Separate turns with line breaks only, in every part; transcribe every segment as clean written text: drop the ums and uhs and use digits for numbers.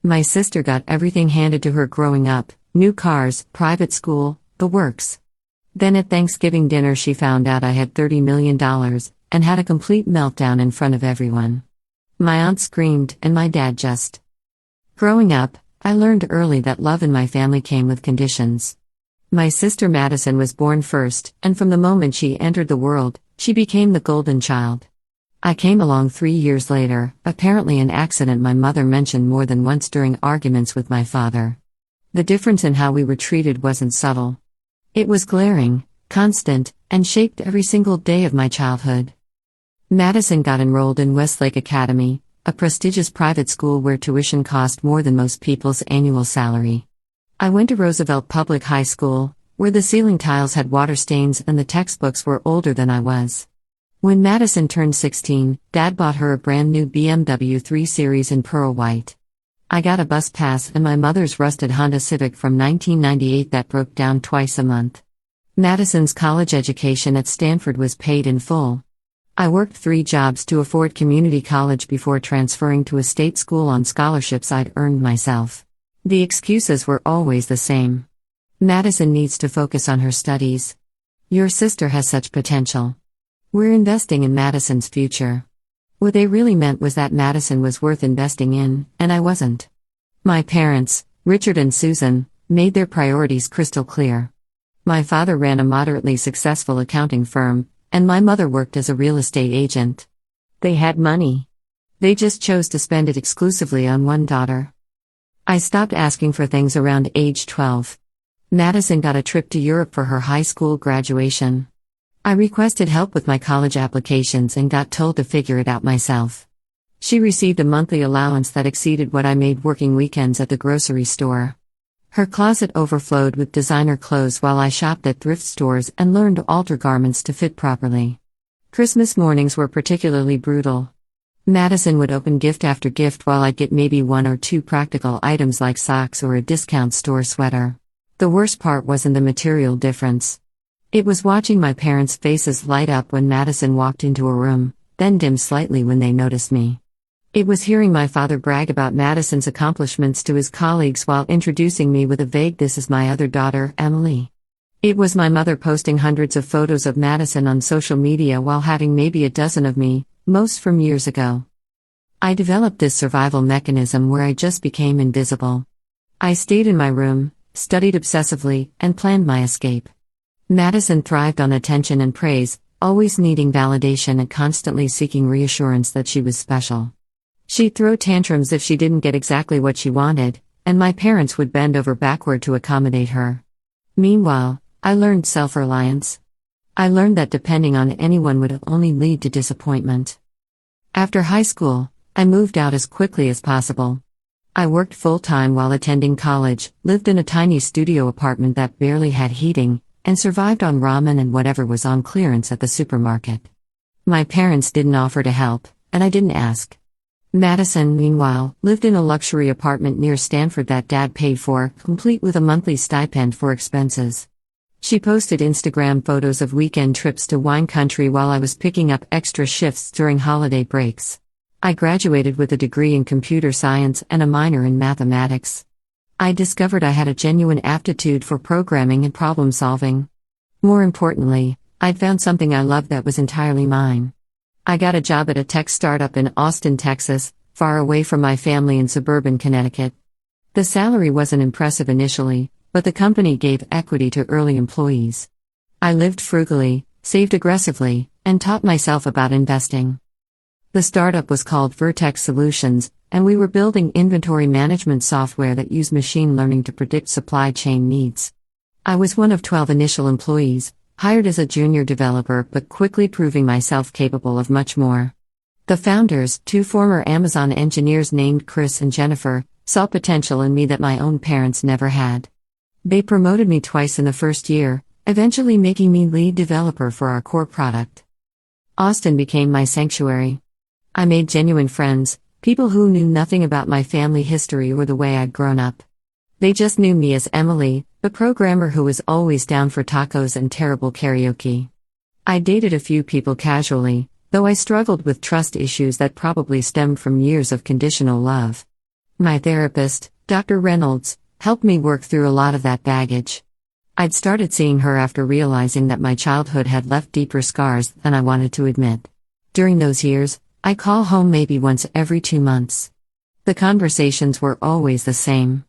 My sister got everything handed to her growing up: new cars, private school, the works. Then at Thanksgiving dinner, she found out I had $30 million and had a complete meltdown in front of everyone. My aunt screamed, and my dad just. Growing up, I learned early that love in my family came with conditions. My sister Madison was born first, and from the moment she entered the world, she became the golden child. I came along 3 years later, apparently an accident my mother mentioned more than once during arguments with my father. The difference in how we were treated wasn't subtle. It was glaring, constant, and shaped every single day of my childhood. Madison got enrolled in Westlake Academy, a prestigious private school where tuition cost more than most people's annual salary. I went to Roosevelt Public High School, where the ceiling tiles had water stains and the textbooks were older than I was. When Madison turned 16, Dad bought her a brand new BMW 3 Series in pearl white. I got a bus pass and my mother's rusted Honda Civic from 1998 that broke down twice a month. Madison's college education at Stanford was paid in full. I worked 3 jobs to afford community college before transferring to a state school on scholarships I'd earned myself. The excuses were always the same. Madison needs to focus on her studies. Your sister has such potential. We're investing in Madison's future. What they really meant was that Madison was worth investing in, and I wasn't. My parents, Richard and Susan, made their priorities crystal clear. My father ran a moderately successful accounting firm, and my mother worked as a real estate agent. They had money. They just chose to spend it exclusively on one daughter. I stopped asking for things around age 12. Madison got a trip to Europe for her high school graduation. I requested help with my college applications and got told to figure it out myself. She received a monthly allowance that exceeded what I made working weekends at the grocery store. Her closet overflowed with designer clothes while I shopped at thrift stores and learned to alter garments to fit properly. Christmas mornings were particularly brutal. Madison would open gift after gift while I'd get maybe 1 or 2 practical items like socks or a discount store sweater. The worst part wasn't the material difference. It was watching my parents' faces light up when Madison walked into a room, then dim slightly when they noticed me. It was hearing my father brag about Madison's accomplishments to his colleagues while introducing me with a vague "this is my other daughter, Emily." It was my mother posting hundreds of photos of Madison on social media while having maybe a dozen of me, most from years ago. I developed this survival mechanism where I just became invisible. I stayed in my room, studied obsessively, and planned my escape. Madison thrived on attention and praise, always needing validation and constantly seeking reassurance that she was special. She'd throw tantrums if she didn't get exactly what she wanted, and my parents would bend over backward to accommodate her. Meanwhile, I learned self-reliance. I learned that depending on anyone would only lead to disappointment. After high school, I moved out as quickly as possible. I worked full-time while attending college, lived in a tiny studio apartment that barely had heating, and survived on ramen and whatever was on clearance at the supermarket. My parents didn't offer to help, and I didn't ask. Madison, meanwhile, lived in a luxury apartment near Stanford that Dad paid for, complete with a monthly stipend for expenses. She posted Instagram photos of weekend trips to wine country while I was picking up extra shifts during holiday breaks. I graduated with a degree in computer science and a minor in mathematics. I discovered I had a genuine aptitude for programming and problem solving. More importantly, I'd found something I loved that was entirely mine. I got a job at a tech startup in Austin, Texas, far away from my family in suburban Connecticut. The salary wasn't impressive initially, but the company gave equity to early employees. I lived frugally, saved aggressively, and taught myself about investing. The startup was called Vertex Solutions, and we were building inventory management software that used machine learning to predict supply chain needs. I was one of 12 initial employees, hired as a junior developer but quickly proving myself capable of much more. The founders, 2 former Amazon engineers named Chris and Jennifer, saw potential in me that my own parents never had. They promoted me twice in the first year, eventually making me lead developer for our core product. Austin became my sanctuary. I made genuine friends, people who knew nothing about my family history or the way I'd grown up. They just knew me as Emily, the programmer who was always down for tacos and terrible karaoke. I dated a few people casually, though I struggled with trust issues that probably stemmed from years of conditional love. My therapist, Dr. Reynolds, helped me work through a lot of that baggage. I'd started seeing her after realizing that my childhood had left deeper scars than I wanted to admit. During those years, I call home maybe once every 2 months. The conversations were always the same.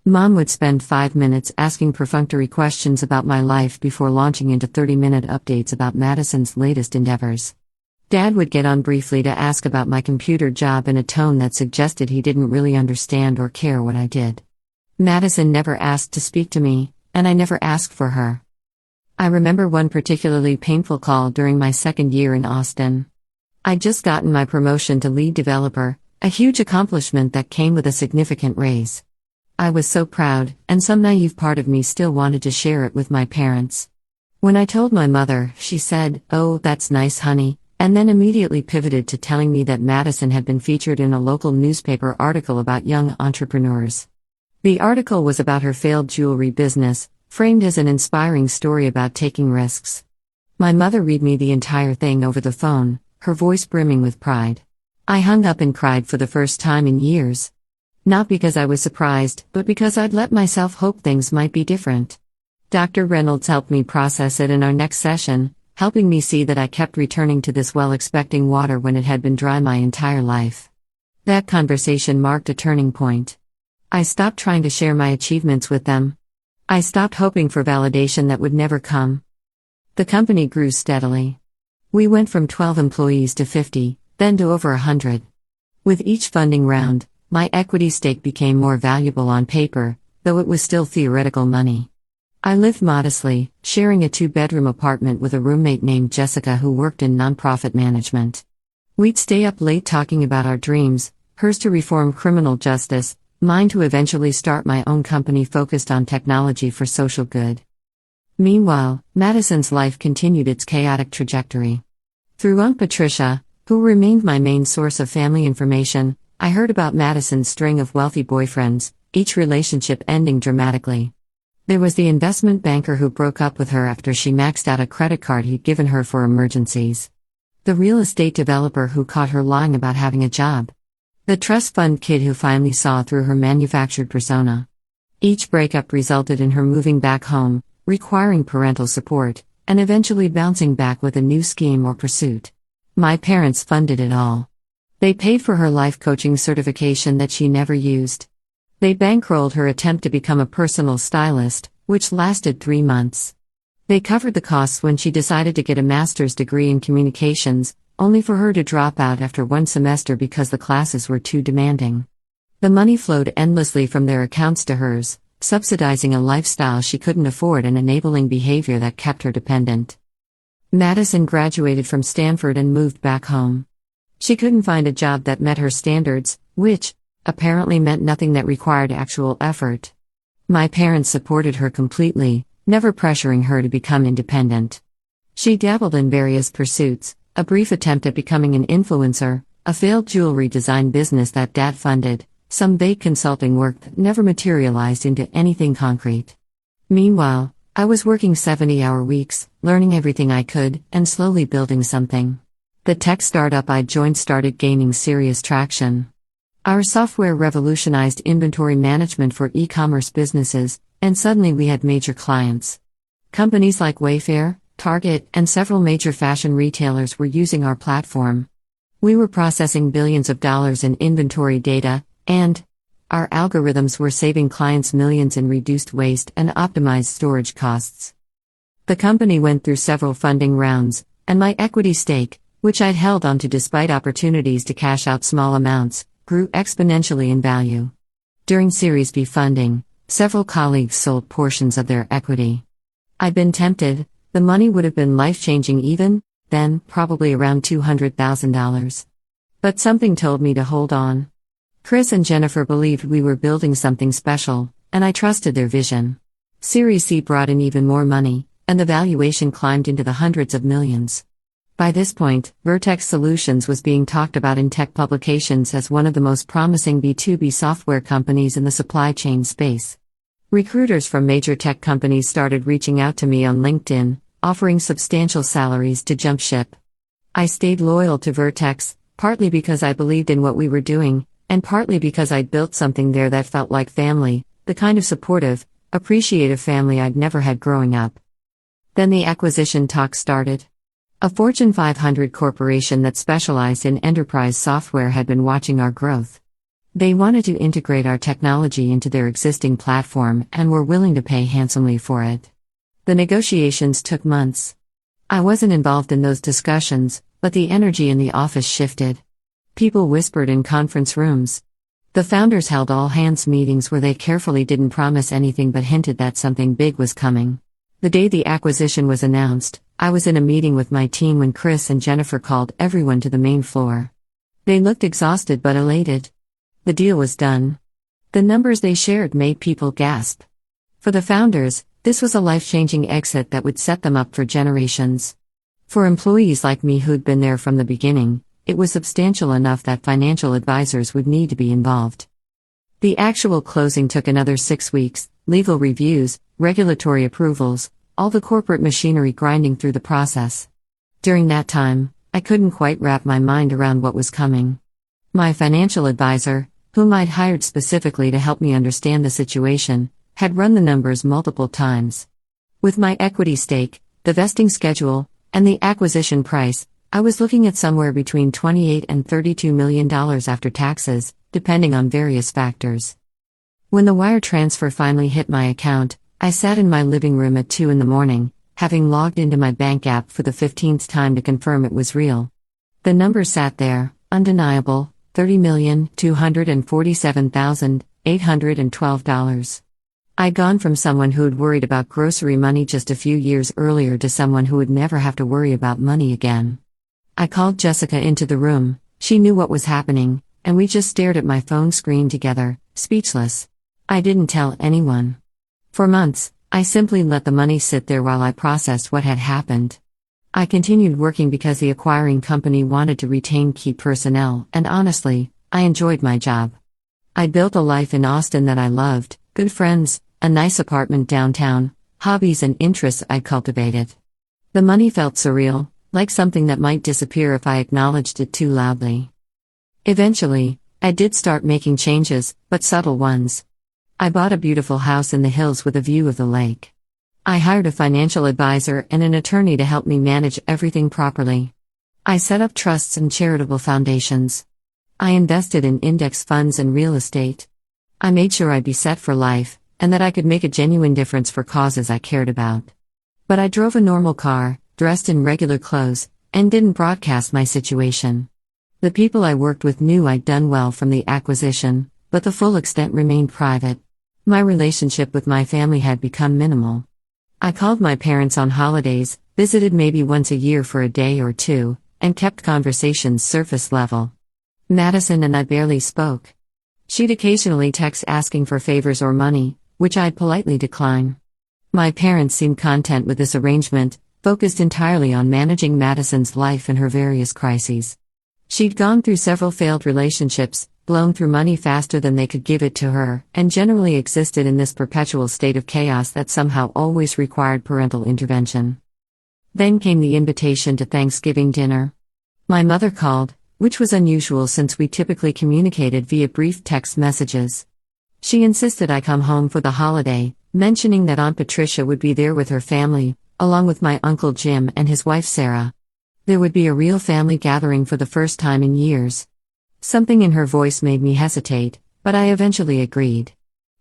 Mom would spend 5 minutes asking perfunctory questions about my life before launching into 30-minute updates about Madison's latest endeavors. Dad would get on briefly to ask about my computer job in a tone that suggested he didn't really understand or care what I did. Madison never asked to speak to me, and I never asked for her. I remember one particularly painful call during my second year in Austin. I'd just gotten my promotion to lead developer, a huge accomplishment that came with a significant raise. I was so proud, and some naive part of me still wanted to share it with my parents. When I told my mother, she said, "Oh, that's nice, honey," and then immediately pivoted to telling me that Madison had been featured in a local newspaper article about young entrepreneurs. The article was about her failed jewelry business, framed as an inspiring story about taking risks. My mother read me the entire thing over the phone, her voice brimming with pride. I hung up and cried for the first time in years. Not because I was surprised, but because I'd let myself hope things might be different. Dr. Reynolds helped me process it in our next session, helping me see that I kept returning to this well expecting water when it had been dry my entire life. That conversation marked a turning point. I stopped trying to share my achievements with them. I stopped hoping for validation that would never come. The company grew steadily. We went from 12 employees to 50, then to over 100. With each funding round, my equity stake became more valuable on paper, though it was still theoretical money. I lived modestly, sharing a 2-bedroom apartment with a roommate named Jessica who worked in nonprofit management. We'd stay up late talking about our dreams, hers to reform criminal justice, mine to eventually start my own company focused on technology for social good. Meanwhile, Madison's life continued its chaotic trajectory. Through Aunt Patricia, who remained my main source of family information, I heard about Madison's string of wealthy boyfriends, each relationship ending dramatically. There was the investment banker who broke up with her after she maxed out a credit card he'd given her for emergencies. The real estate developer who caught her lying about having a job. The trust fund kid who finally saw through her manufactured persona. Each breakup resulted in her moving back home, requiring parental support, and eventually bouncing back with a new scheme or pursuit. My parents funded it all. They paid for her life coaching certification that she never used. They bankrolled her attempt to become a personal stylist, which lasted 3 months. They covered the costs when she decided to get a master's degree in communications, only for her to drop out after 1 semester because the classes were too demanding. The money flowed endlessly from their accounts to hers, subsidizing a lifestyle she couldn't afford and enabling behavior that kept her dependent. Madison graduated from Stanford and moved back home. She couldn't find a job that met her standards, which, apparently meant nothing that required actual effort. My parents supported her completely, never pressuring her to become independent. She dabbled in various pursuits, a brief attempt at becoming an influencer, a failed jewelry design business that Dad funded, some vague consulting work that never materialized into anything concrete. Meanwhile, I was working 70-hour weeks, learning everything I could, and slowly building something. The tech startup I joined started gaining serious traction. Our software revolutionized inventory management for e-commerce businesses, and suddenly we had major clients. Companies like Wayfair, Target, and several major fashion retailers were using our platform. We were processing billions of dollars in inventory data, and our algorithms were saving clients millions in reduced waste and optimized storage costs. The company went through several funding rounds, and my equity stake, which I'd held onto despite opportunities to cash out small amounts, grew exponentially in value. During Series B funding, several colleagues sold portions of their equity. I'd been tempted. The money would have been life-changing even then, probably around $200,000. But something told me to hold on. Chris and Jennifer believed we were building something special, and I trusted their vision. Series C brought in even more money, and the valuation climbed into the hundreds of millions. By this point, Vertex Solutions was being talked about in tech publications as one of the most promising B2B software companies in the supply chain space. Recruiters from major tech companies started reaching out to me on LinkedIn, offering substantial salaries to jump ship. I stayed loyal to Vertex, partly because I believed in what we were doing, And partly because I'd built something there that felt like family, the kind of supportive, appreciative family I'd never had growing up. Then the acquisition talk started. A Fortune 500 corporation that specialized in enterprise software had been watching our growth. They wanted to integrate our technology into their existing platform and were willing to pay handsomely for it. The negotiations took months. I wasn't involved in those discussions, but the energy in the office shifted. People whispered in conference rooms. The founders held all-hands meetings where they carefully didn't promise anything but hinted that something big was coming. The day the acquisition was announced, I was in a meeting with my team when Chris and Jennifer called everyone to the main floor. They looked exhausted but elated. The deal was done. The numbers they shared made people gasp. For the founders, this was a life-changing exit that would set them up for generations. For employees like me who'd been there from the beginning, it was substantial enough that financial advisors would need to be involved. The actual closing took another 6 weeks, legal reviews, regulatory approvals, all the corporate machinery grinding through the process. During that time, I couldn't quite wrap my mind around what was coming. My financial advisor, whom I'd hired specifically to help me understand the situation, had run the numbers multiple times. With my equity stake, the vesting schedule, and the acquisition price, I was looking at somewhere between $28 and $32 million after taxes, depending on various factors. When the wire transfer finally hit my account, I sat in my living room at 2 a.m, having logged into my bank app for the 15th time to confirm it was real. The number sat there, undeniable, $30,247,812. I'd gone from someone who'd worried about grocery money just a few years earlier to someone who would never have to worry about money again. I called Jessica into the room. She knew what was happening, and we just stared at my phone screen together, speechless. I didn't tell anyone. For months, I simply let the money sit there while I processed what had happened. I continued working because the acquiring company wanted to retain key personnel, and honestly, I enjoyed my job. I'd built a life in Austin that I loved, good friends, a nice apartment downtown, hobbies and interests I'd cultivated. The money felt surreal, like something that might disappear if I acknowledged it too loudly. Eventually, I did start making changes, but subtle ones. I bought a beautiful house in the hills with a view of the lake. I hired a financial advisor and an attorney to help me manage everything properly. I set up trusts and charitable foundations. I invested in index funds and real estate. I made sure I'd be set for life, and that I could make a genuine difference for causes I cared about. But I drove a normal car, dressed in regular clothes, and didn't broadcast my situation. The people I worked with knew I'd done well from the acquisition, but the full extent remained private. My relationship with my family had become minimal. I called my parents on holidays, visited maybe once a year for a day or two, and kept conversations surface level. Madison and I barely spoke. She'd occasionally text asking for favors or money, which I'd politely decline. My parents seemed content with this arrangement, focused entirely on managing Madison's life and her various crises. She'd gone through several failed relationships, blown through money faster than they could give it to her, and generally existed in this perpetual state of chaos that somehow always required parental intervention. Then came the invitation to Thanksgiving dinner. My mother called, which was unusual since we typically communicated via brief text messages. She insisted I come home for the holiday, mentioning that Aunt Patricia would be there with her family, along with my Uncle Jim and his wife Sarah. There would be a real family gathering for the first time in years. Something in her voice made me hesitate, but I eventually agreed.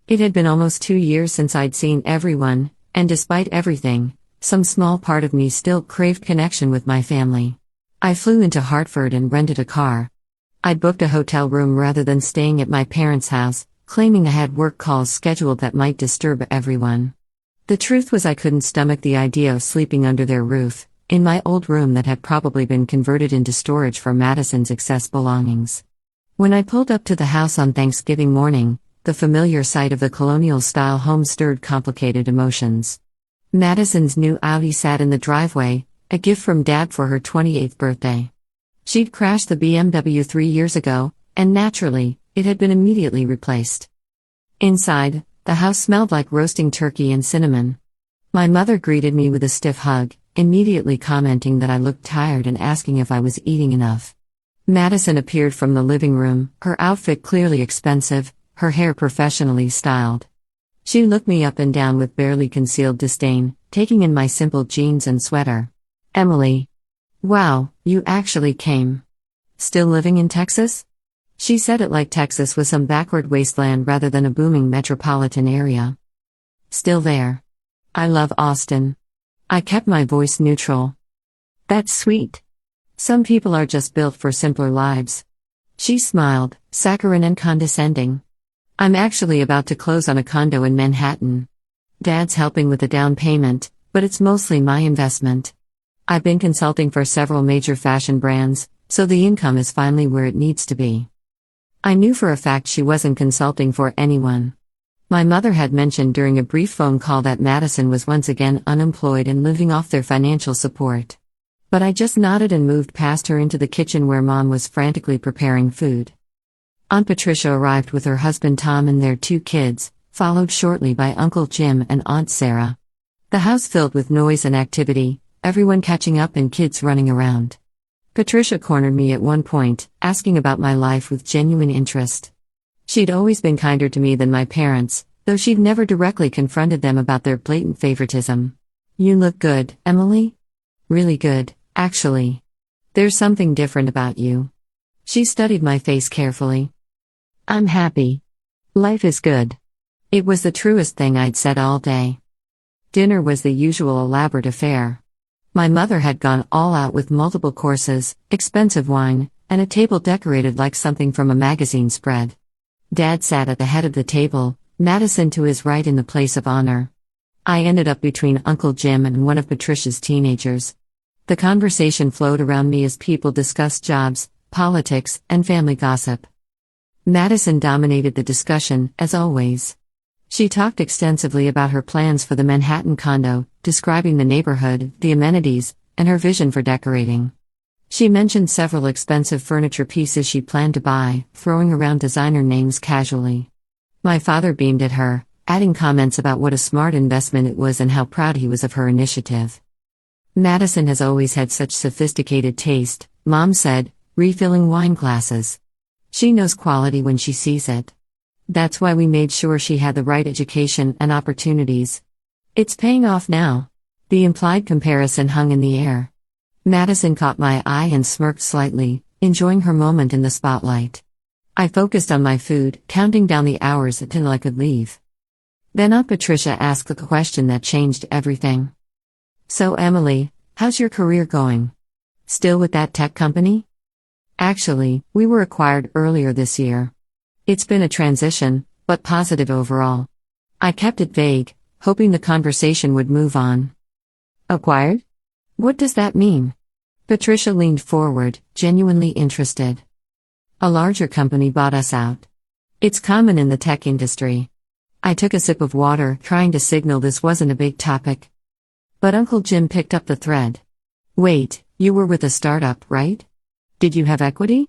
It had been almost 2 years since I'd seen everyone, and despite everything, some small part of me still craved connection with my family. I flew into Hartford and rented a car. I'd booked a hotel room rather than staying at my parents' house, claiming I had work calls scheduled that might disturb everyone. The truth was I couldn't stomach the idea of sleeping under their roof, in my old room that had probably been converted into storage for Madison's excess belongings. When I pulled up to the house on Thanksgiving morning, the familiar sight of the colonial-style home stirred complicated emotions. Madison's new Audi sat in the driveway, a gift from Dad for her 28th birthday. She'd crashed the BMW 3 years ago, and naturally, it had been immediately replaced. Inside, the house smelled like roasting turkey and cinnamon. My mother greeted me with a stiff hug, immediately commenting that I looked tired and asking if I was eating enough. Madison appeared from the living room, her outfit clearly expensive, her hair professionally styled. She looked me up and down with barely concealed disdain, taking in my simple jeans and sweater. "Emily. Wow, you actually came. Still living in Texas?" She said it like Texas was some backward wasteland rather than a booming metropolitan area. "Still there. I love Austin." I kept my voice neutral. "That's sweet. Some people are just built for simpler lives." She smiled, saccharine and condescending. "I'm actually about to close on a condo in Manhattan. Dad's helping with the down payment, but it's mostly my investment. I've been consulting for several major fashion brands, so the income is finally where it needs to be." I knew for a fact she wasn't consulting for anyone. My mother had mentioned during a brief phone call that Madison was once again unemployed and living off their financial support. But I just nodded and moved past her into the kitchen where Mom was frantically preparing food. Aunt Patricia arrived with her husband Tom and their 2 kids, followed shortly by Uncle Jim and Aunt Sarah. The house filled with noise and activity, everyone catching up and kids running around. Patricia cornered me at one point, asking about my life with genuine interest. She'd always been kinder to me than my parents, though she'd never directly confronted them about their blatant favoritism. "You look good, Emily. Really good, actually. There's something different about you." She studied my face carefully. "I'm happy. Life is good." It was the truest thing I'd said all day. Dinner was the usual elaborate affair. My mother had gone all out with multiple courses, expensive wine, and a table decorated like something from a magazine spread. Dad sat at the head of the table, Madison to his right in the place of honor. I ended up between Uncle Jim and one of Patricia's teenagers. The conversation flowed around me as people discussed jobs, politics, and family gossip. Madison dominated the discussion, as always. She talked extensively about her plans for the Manhattan condo, describing the neighborhood, the amenities, and her vision for decorating. She mentioned several expensive furniture pieces she planned to buy, throwing around designer names casually. My father beamed at her, adding comments about what a smart investment it was and how proud he was of her initiative. "Madison has always had such sophisticated taste," Mom said, refilling wine glasses. "She knows quality when she sees it. That's why we made sure she had the right education and opportunities. It's paying off now." The implied comparison hung in the air. Madison caught my eye and smirked slightly, enjoying her moment in the spotlight. I focused on my food, counting down the hours until I could leave. Then Aunt Patricia asked the question that changed everything. "So Emily, how's your career going? Still with that tech company?" "Actually, we were acquired earlier this year. It's been a transition, but positive overall." I kept it vague, hoping the conversation would move on. "Acquired? What does that mean?" Patricia leaned forward, genuinely interested. "A larger company bought us out. It's common in the tech industry." I took a sip of water, trying to signal this wasn't a big topic. But Uncle Jim picked up the thread. "Wait, you were with a startup, right? Did you have equity?"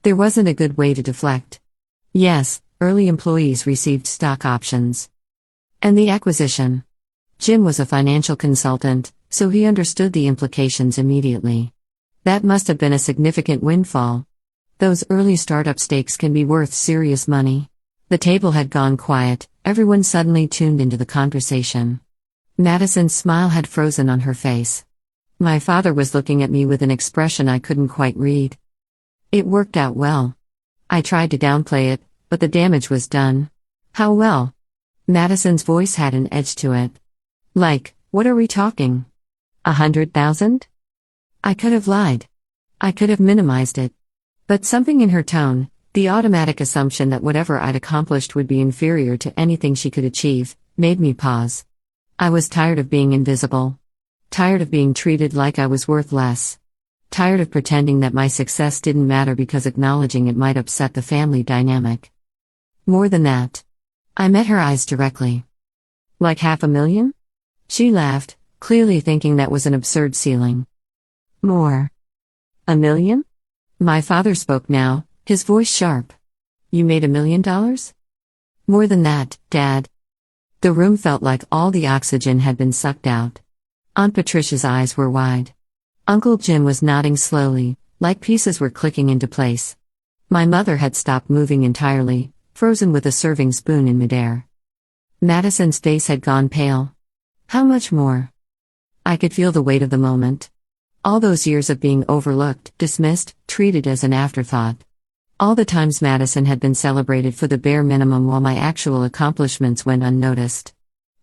There wasn't a good way to deflect. "Yes, early employees received stock options." "And the acquisition?" Jim was a financial consultant, so he understood the implications immediately. "That must have been a significant windfall. Those early startup stakes can be worth serious money." The table had gone quiet, everyone suddenly tuned into the conversation. Madison's smile had frozen on her face. My father was looking at me with an expression I couldn't quite read. It worked out well. I tried to downplay it, but the damage was done. "How well?" Madison's voice had an edge to it. "Like, what are we talking? 100,000? I could have lied. I could have minimized it. But something in her tone, the automatic assumption that whatever I'd accomplished would be inferior to anything she could achieve, made me pause. I was tired of being invisible. Tired of being treated like I was worth less. Tired of pretending that my success didn't matter because acknowledging it might upset the family dynamic. More than that. I met her eyes directly. "Like $500,000? She laughed, clearly thinking that was an absurd ceiling. "More. $1 million? My father spoke now, his voice sharp. "You made $1 million? "More than that, Dad." The room felt like all the oxygen had been sucked out. Aunt Patricia's eyes were wide. Uncle Jim was nodding slowly, like pieces were clicking into place. My mother had stopped moving entirely, frozen with a serving spoon in midair. Madison's face had gone pale. How much more? I could feel the weight of the moment. All those years of being overlooked, dismissed, treated as an afterthought. All the times Madison had been celebrated for the bare minimum while my actual accomplishments went unnoticed.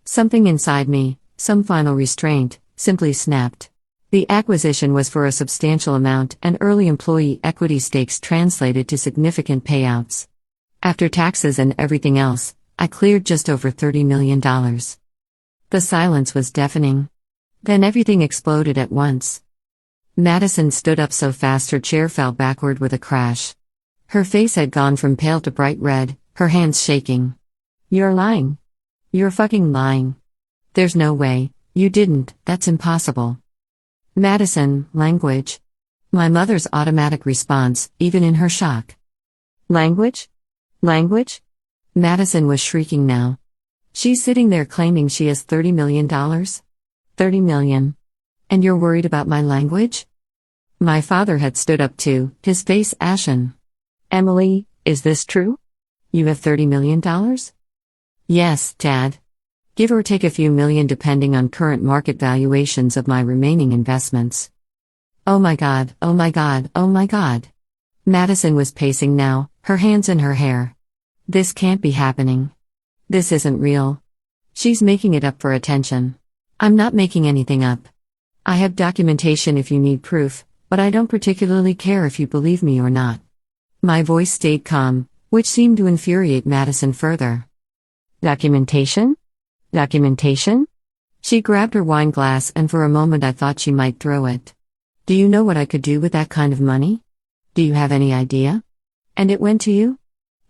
Something inside me, some final restraint, simply snapped. The acquisition was for a substantial amount, and early employee equity stakes translated to significant payouts. After taxes and everything else, I cleared just over $30 million. The silence was deafening. Then everything exploded at once. Madison stood up so fast her chair fell backward with a crash. Her face had gone from pale to bright red, her hands shaking. "You're lying. You're fucking lying. There's no way, you didn't, that's impossible." Madison, language. My mother's automatic response, even in her shock. Language? Language? Madison was shrieking now. She's sitting there claiming she has $30 million? $30 million. And you're worried about my language? My father had stood up too, his face ashen. "Emily, is this true? You have $30 million? "Yes, Dad. Give or take a few million depending on current market valuations of my remaining investments." Oh my God, oh my God, oh my God. Madison was pacing now, her hands in her hair. This can't be happening. This isn't real. She's making it up for attention. I'm not making anything up. I have documentation if you need proof, but I don't particularly care if you believe me or not. My voice stayed calm, which seemed to infuriate Madison further. Documentation? Documentation? She grabbed her wine glass and for a moment I thought she might throw it. Do you know what I could do with that kind of money? Do you have any idea? And it went to you?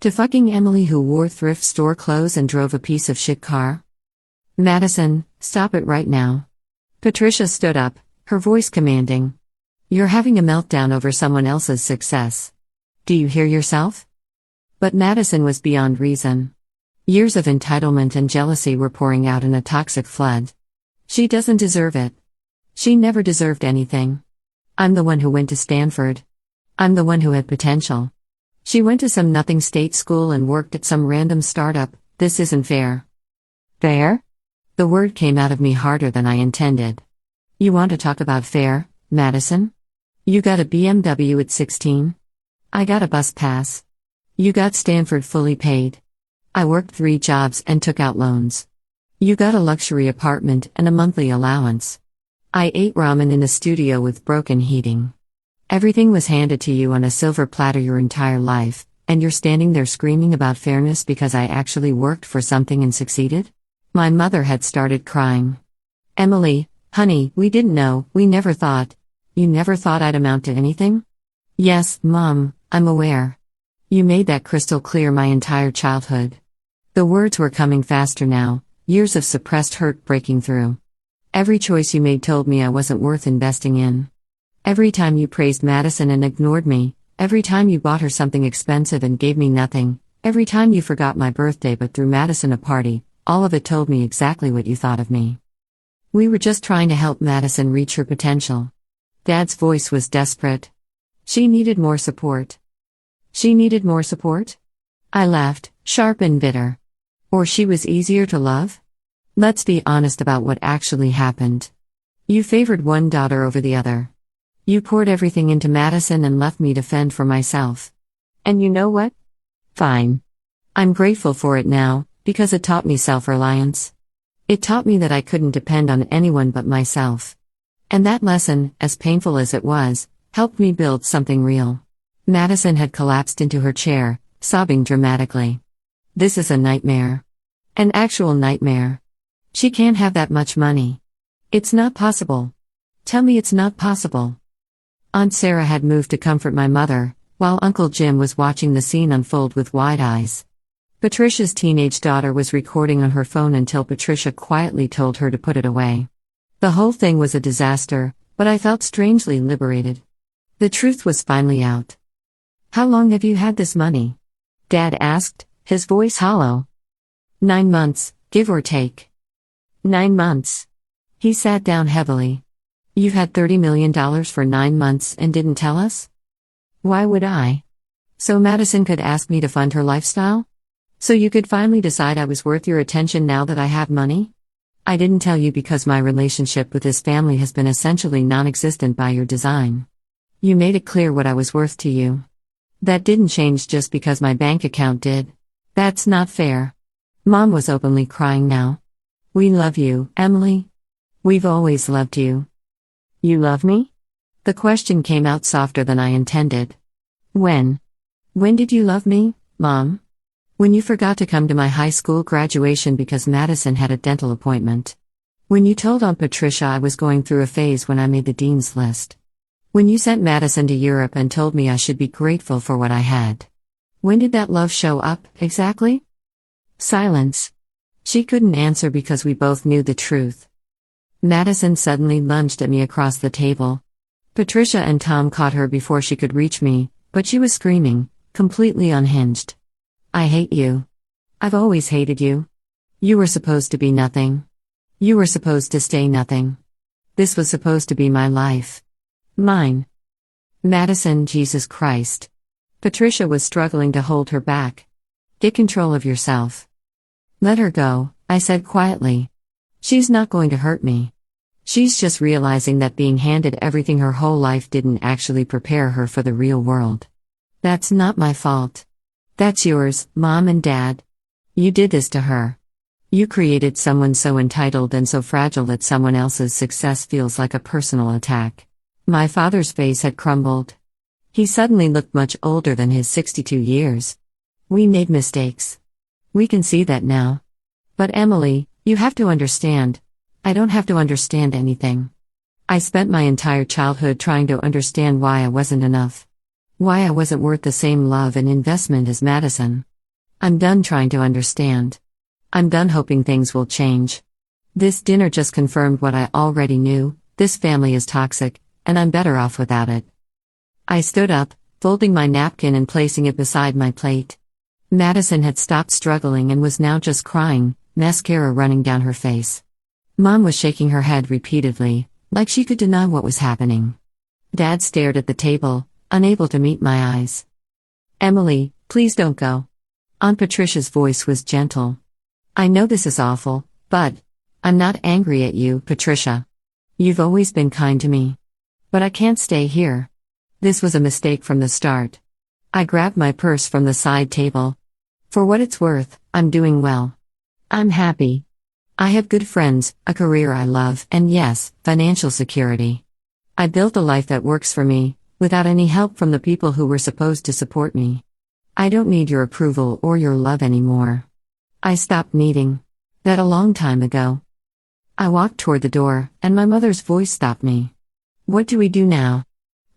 To fucking Emily who wore thrift store clothes and drove a piece of shit car? Madison, stop it right now. Patricia stood up, her voice commanding. You're having a meltdown over someone else's success. Do you hear yourself? But Madison was beyond reason. Years of entitlement and jealousy were pouring out in a toxic flood. She doesn't deserve it. She never deserved anything. I'm the one who went to Stanford. I'm the one who had potential. She went to some nothing state school and worked at some random startup. This isn't fair. Fair? The word came out of me harder than I intended. You want to talk about fair, Madison? You got a BMW at 16? I got a bus pass. You got Stanford fully paid. I worked 3 jobs and took out loans. You got a luxury apartment and a monthly allowance. I ate ramen in a studio with broken heating. Everything was handed to you on a silver platter your entire life, and you're standing there screaming about fairness because I actually worked for something and succeeded? My mother had started crying. Emily, honey, we didn't know, we never thought. You never thought I'd amount to anything? Yes, Mom, I'm aware. You made that crystal clear my entire childhood. The words were coming faster now, years of suppressed hurt breaking through. Every choice you made told me I wasn't worth investing in. Every time you praised Madison and ignored me, every time you bought her something expensive and gave me nothing, every time you forgot my birthday but threw Madison a party, all of it told me exactly what you thought of me. We were just trying to help Madison reach her potential. Dad's voice was desperate. She needed more support. She needed more support? I laughed, sharp and bitter. Or she was easier to love? Let's be honest about what actually happened. You favored one daughter over the other. You poured everything into Madison and left me to fend for myself. And you know what? Fine. I'm grateful for it now, because it taught me self-reliance. It taught me that I couldn't depend on anyone but myself. And that lesson, as painful as it was, helped me build something real. Madison had collapsed into her chair, sobbing dramatically. This is a nightmare. An actual nightmare. She can't have that much money. It's not possible. Tell me it's not possible. Aunt Sarah had moved to comfort my mother, while Uncle Jim was watching the scene unfold with wide eyes. Patricia's teenage daughter was recording on her phone until Patricia quietly told her to put it away. The whole thing was a disaster, but I felt strangely liberated. The truth was finally out. How long have you had this money? Dad asked, his voice hollow. 9 months, give or take. 9 months. He sat down heavily. You've had $30 million for 9 months and didn't tell us? Why would I? So Madison could ask me to fund her lifestyle? So you could finally decide I was worth your attention now that I have money? I didn't tell you because my relationship with this family has been essentially non-existent by your design. You made it clear what I was worth to you. That didn't change just because my bank account did. That's not fair. Mom was openly crying now. We love you, Emily. We've always loved you. You love me? The question came out softer than I intended. When? When did you love me, Mom? When you forgot to come to my high school graduation because Madison had a dental appointment. When you told Aunt Patricia I was going through a phase when I made the dean's list. When you sent Madison to Europe and told me I should be grateful for what I had. When did that love show up, exactly? Silence. She couldn't answer because we both knew the truth. Madison suddenly lunged at me across the table. Patricia and Tom caught her before she could reach me, but she was screaming, completely unhinged. I hate you. I've always hated you. You were supposed to be nothing. You were supposed to stay nothing. This was supposed to be my life. Mine. Madison, Jesus Christ. Patricia was struggling to hold her back. Get control of yourself. Let her go, I said quietly. She's not going to hurt me. She's just realizing that being handed everything her whole life didn't actually prepare her for the real world. That's not my fault. That's yours, Mom and Dad. You did this to her. You created someone so entitled and so fragile that someone else's success feels like a personal attack. My father's face had crumbled. He suddenly looked much older than his 62 years. We made mistakes. We can see that now. But Emily, you have to understand. I don't have to understand anything. I spent my entire childhood trying to understand why I wasn't enough. Why I wasn't worth the same love and investment as Madison. I'm done trying to understand. I'm done hoping things will change. This dinner just confirmed what I already knew: this family is toxic, and I'm better off without it. I stood up, folding my napkin and placing it beside my plate. Madison had stopped struggling and was now just crying, mascara running down her face. Mom was shaking her head repeatedly, like she could deny what was happening. Dad stared at the table, unable to meet my eyes. Emily, please don't go. Aunt Patricia's voice was gentle. I know this is awful, but I'm not angry at you, Patricia. You've always been kind to me. But I can't stay here. This was a mistake from the start. I grabbed my purse from the side table. For what it's worth, I'm doing well. I'm happy. I have good friends, a career I love, and yes, financial security. I built a life that works for me, without any help from the people who were supposed to support me. I don't need your approval or your love anymore. I stopped needing that a long time ago. I walked toward the door, and my mother's voice stopped me. What do we do now?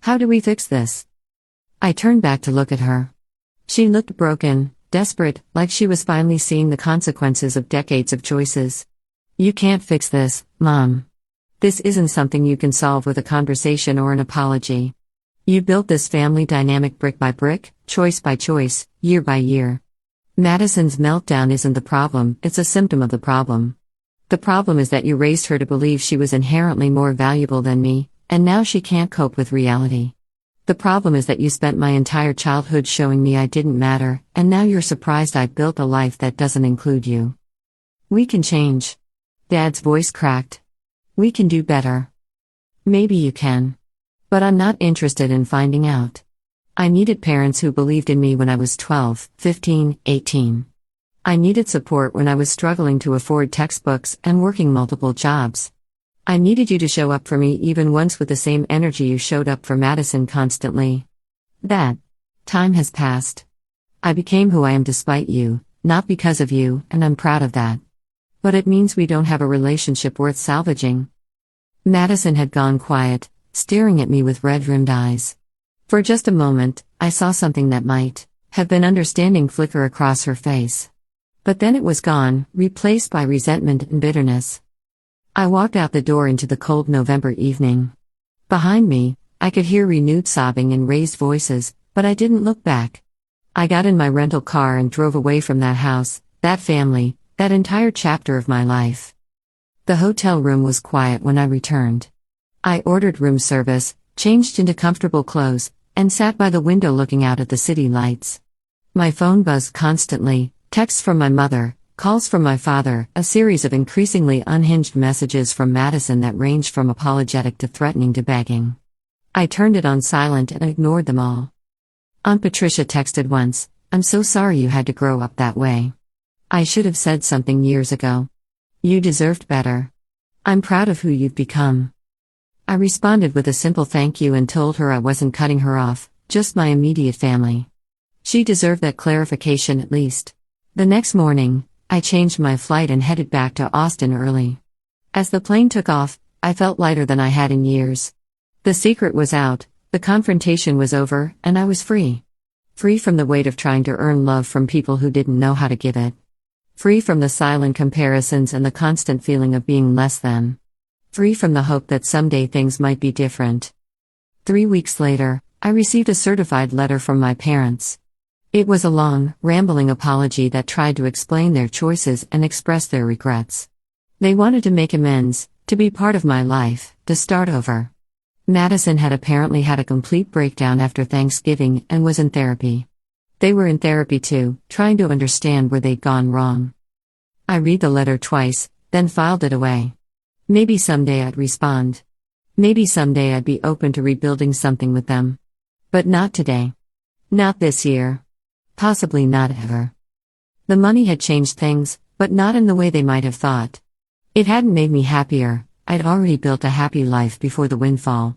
How do we fix this? I turned back to look at her. She looked broken, desperate, like she was finally seeing the consequences of decades of choices. You can't fix this, Mom. This isn't something you can solve with a conversation or an apology. You built this family dynamic brick by brick, choice by choice, year by year. Madison's meltdown isn't the problem, it's a symptom of the problem. The problem is that you raised her to believe she was inherently more valuable than me, and now she can't cope with reality. The problem is that you spent my entire childhood showing me I didn't matter, and now you're surprised I built a life that doesn't include you. We can change. Dad's voice cracked. We can do better. Maybe you can. But I'm not interested in finding out. I needed parents who believed in me when I was 12, 15, 18. I needed support when I was struggling to afford textbooks and working multiple jobs. I needed you to show up for me even once with the same energy you showed up for Madison constantly. That time has passed. I became who I am despite you, not because of you, and I'm proud of that. But it means we don't have a relationship worth salvaging. Madison had gone quiet, staring at me with red-rimmed eyes. For just a moment, I saw something that might have been understanding flicker across her face. But then it was gone, replaced by resentment and bitterness. I walked out the door into the cold November evening. Behind me, I could hear renewed sobbing and raised voices, but I didn't look back. I got in my rental car and drove away from that house, that family, that entire chapter of my life. The hotel room was quiet when I returned. I ordered room service, changed into comfortable clothes, and sat by the window looking out at the city lights. My phone buzzed constantly, texts from my mother, calls from my father, a series of increasingly unhinged messages from Madison that ranged from apologetic to threatening to begging. I turned it on silent and ignored them all. Aunt Patricia texted once, "I'm so sorry you had to grow up that way. I should have said something years ago. You deserved better. I'm proud of who you've become." I responded with a simple thank you and told her I wasn't cutting her off, just my immediate family. She deserved that clarification at least. The next morning, I changed my flight and headed back to Austin early. As the plane took off, I felt lighter than I had in years. The secret was out, the confrontation was over, and I was free. Free from the weight of trying to earn love from people who didn't know how to give it. Free from the silent comparisons and the constant feeling of being less than. Free from the hope that someday things might be different. 3 weeks later, I received a certified letter from my parents. It was a long, rambling apology that tried to explain their choices and express their regrets. They wanted to make amends, to be part of my life, to start over. Madison had apparently had a complete breakdown after Thanksgiving and was in therapy. They were in therapy too, trying to understand where they'd gone wrong. I read the letter twice, then filed it away. Maybe someday I'd respond. Maybe someday I'd be open to rebuilding something with them. But not today. Not this year. Possibly not ever. The money had changed things, but not in the way they might have thought. It hadn't made me happier. I'd already built a happy life before the windfall.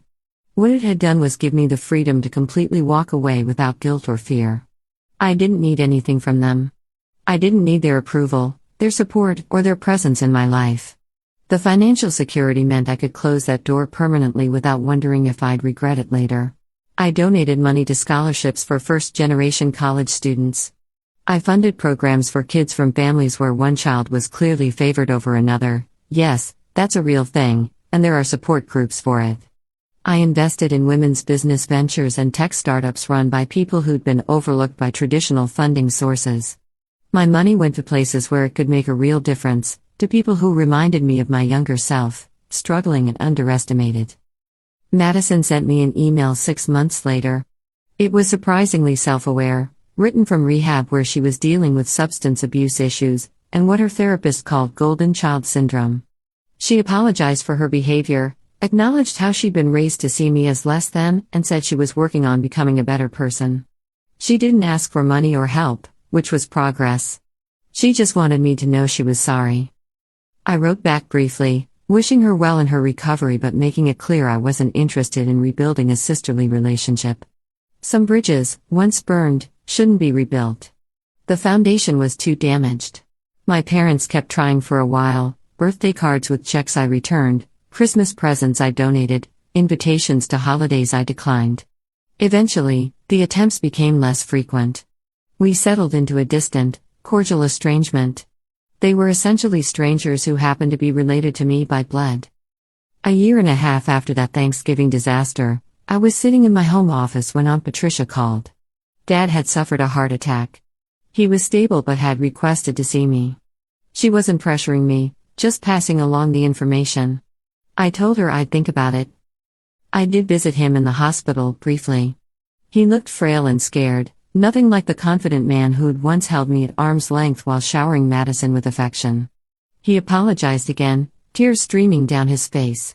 What it had done was give me the freedom to completely walk away without guilt or fear. I didn't need anything from them. I didn't need their approval, their support, or their presence in my life. The financial security meant I could close that door permanently without wondering if I'd regret it later. I donated money to scholarships for first-generation college students. I funded programs for kids from families where one child was clearly favored over another. Yes, that's a real thing, and there are support groups for it. I invested in women's business ventures and tech startups run by people who'd been overlooked by traditional funding sources. My money went to places where it could make a real difference, to people who reminded me of my younger self, struggling and underestimated. Madison sent me an email 6 months later. It was surprisingly self-aware, written from rehab where she was dealing with substance abuse issues, and what her therapist called golden child syndrome. She apologized for her behavior, acknowledged how she'd been raised to see me as less than, and said she was working on becoming a better person. She didn't ask for money or help, which was progress. She just wanted me to know she was sorry. I wrote back briefly, wishing her well in her recovery but making it clear I wasn't interested in rebuilding a sisterly relationship. Some bridges, once burned, shouldn't be rebuilt. The foundation was too damaged. My parents kept trying for a while, birthday cards with checks I returned, Christmas presents I donated, invitations to holidays I declined. Eventually, the attempts became less frequent. We settled into a distant, cordial estrangement. They were essentially strangers who happened to be related to me by blood. A year and a half after that Thanksgiving disaster, I was sitting in my home office when Aunt Patricia called. Dad had suffered a heart attack. He was stable but had requested to see me. She wasn't pressuring me, just passing along the information. I told her I'd think about it. I did visit him in the hospital, briefly. He looked frail and scared, nothing like the confident man who'd once held me at arm's length while showering Madison with affection. He apologized again, tears streaming down his face.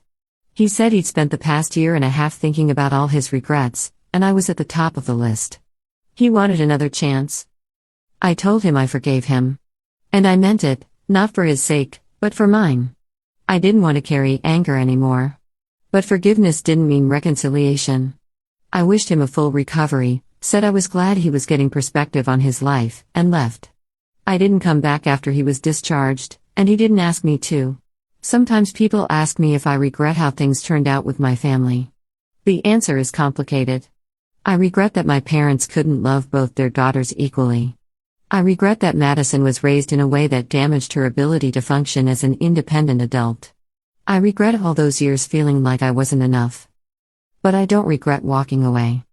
He said he'd spent the past year and a half thinking about all his regrets, and I was at the top of the list. He wanted another chance. I told him I forgave him. And I meant it, not for his sake, but for mine. I didn't want to carry anger anymore. But forgiveness didn't mean reconciliation. I wished him a full recovery, said I was glad he was getting perspective on his life, and left. I didn't come back after he was discharged, and he didn't ask me to. Sometimes people ask me if I regret how things turned out with my family. The answer is complicated. I regret that my parents couldn't love both their daughters equally. I regret that Madison was raised in a way that damaged her ability to function as an independent adult. I regret all those years feeling like I wasn't enough. But I don't regret walking away.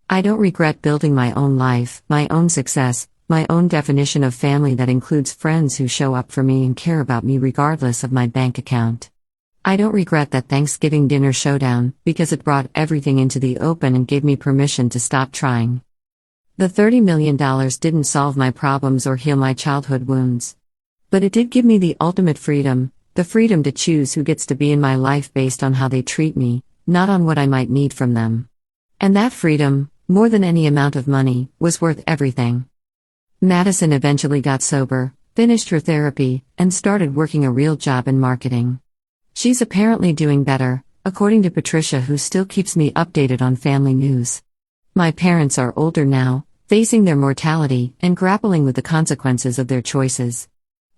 I don't regret building my own life, my own success, my own definition of family that includes friends who show up for me and care about me regardless of my bank account. I don't regret that Thanksgiving dinner showdown, because it brought everything into the open and gave me permission to stop trying. The $30 million didn't solve my problems or heal my childhood wounds. But it did give me the ultimate freedom, the freedom to choose who gets to be in my life based on how they treat me, not on what I might need from them. And that freedom, more than any amount of money, was worth everything. Madison eventually got sober, finished her therapy, and started working a real job in marketing. She's apparently doing better, according to Patricia, who still keeps me updated on family news. My parents are older now, facing their mortality and grappling with the consequences of their choices.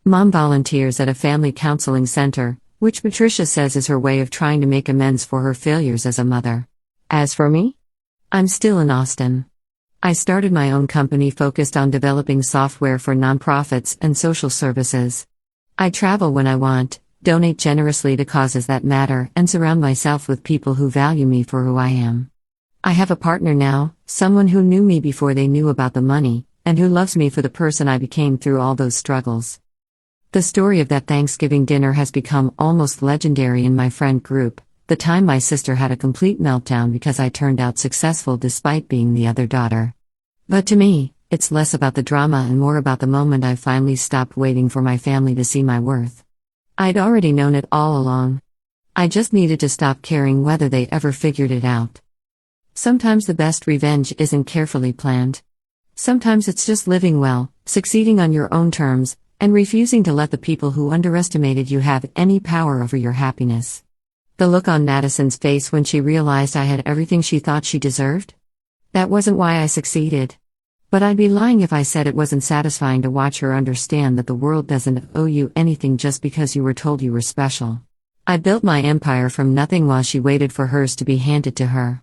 Mom volunteers at a family counseling center, which Patricia says is her way of trying to make amends for her failures as a mother. As for me, I'm still in Austin. I started my own company focused on developing software for nonprofits and social services. I travel when I want, donate generously to causes that matter, and surround myself with people who value me for who I am. I have a partner now, someone who knew me before they knew about the money, and who loves me for the person I became through all those struggles. The story of that Thanksgiving dinner has become almost legendary in my friend group, the time my sister had a complete meltdown because I turned out successful despite being the other daughter. But to me, it's less about the drama and more about the moment I finally stopped waiting for my family to see my worth. I'd already known it all along. I just needed to stop caring whether they ever figured it out. Sometimes the best revenge isn't carefully planned. Sometimes it's just living well, succeeding on your own terms, and refusing to let the people who underestimated you have any power over your happiness. The look on Madison's face when she realized I had everything she thought she deserved? That wasn't why I succeeded. But I'd be lying if I said it wasn't satisfying to watch her understand that the world doesn't owe you anything just because you were told you were special. I built my empire from nothing while she waited for hers to be handed to her.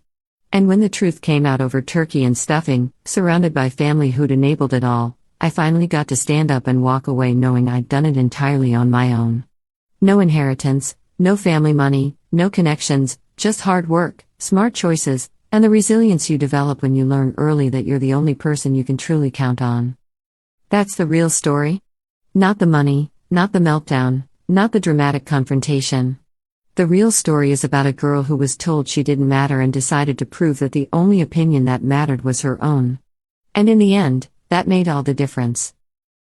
And when the truth came out over turkey and stuffing, surrounded by family who'd enabled it all, I finally got to stand up and walk away knowing I'd done it entirely on my own. No inheritance, no family money, no connections, just hard work, smart choices, and the resilience you develop when you learn early that you're the only person you can truly count on. That's the real story. Not the money, not the meltdown, not the dramatic confrontation. The real story is about a girl who was told she didn't matter and decided to prove that the only opinion that mattered was her own. And in the end, that made all the difference.